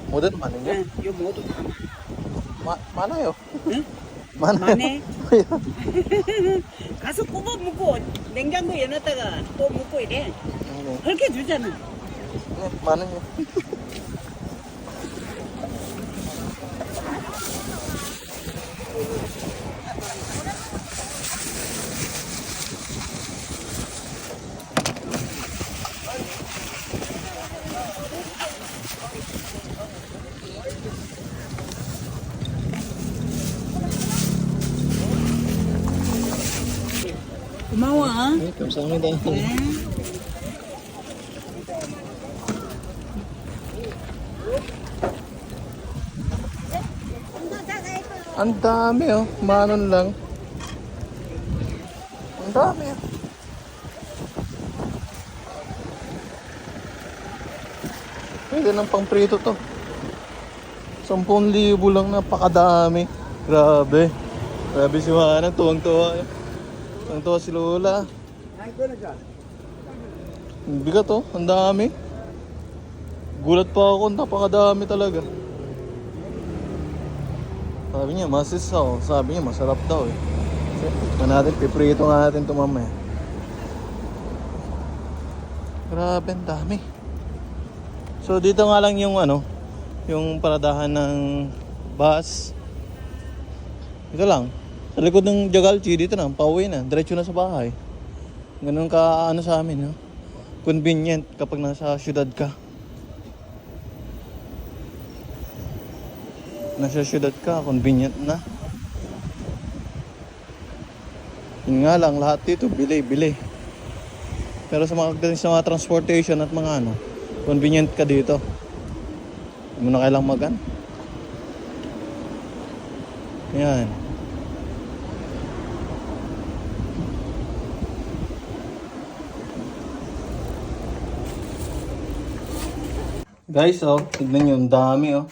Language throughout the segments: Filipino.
모든 많은데? 응, 요 모두 많아요. 응? 많아요. 많네. 가서 굽어 먹고 냉장고에 넣었다가 또 먹고 이래. 네, 그렇게 주잖아. 네, 많아요. 고마워. 네, 감사합니다. 네. Ang dami oh. Manon lang. Ang dami oh. Pwede ng pangprito to. 10,000 lang, napakadami. Grabe. Grabe si Manang, tuwang-tuwa. Tuwang-tuwa si Lola. Ang bigat oh, ang dami. Gulat pa ako, napakadami talaga. Sabi niya, masisaw. Sabi niya, masarap daw eh. Tignan natin, piprito nga natin ito mamaya. Grabe, ang dami. So dito nga lang yung ano, yung paradahan ng bus. Dito lang. Sa likod ng Jagalchi, dito na, pauwi na. Diretso na sa bahay. Ganun ka ano sa amin, no? Convenient kapag nasa syudad ka. Nasa syudad ka, convenient na. Yun nga lang, lahat dito, bili. Pero sa mga transportation at mga ano, convenient ka dito. Hindi mo na kailang magan. Yan. Guys, oh, tignan nyo, ang dami, oh.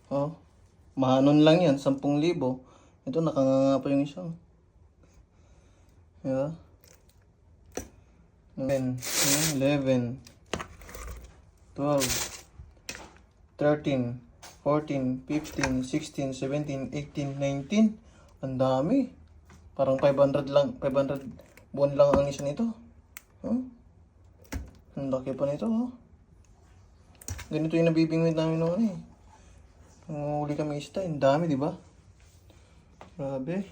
Oh, manon lang yan, 10,000. Ito, nakanganga pa yung isa, oh. Diba? 10, 11, 12, 13, 14, 15, 16, 17, 18, 19. Ang dami. Parang 500 lang, 500 buwan lang ang isa nito. Huh? Ang laki pa nito, oh. Ganito yung nabibingwit namin noon eh. Nangunguli kami isda, ang dami, di ba? Grabe.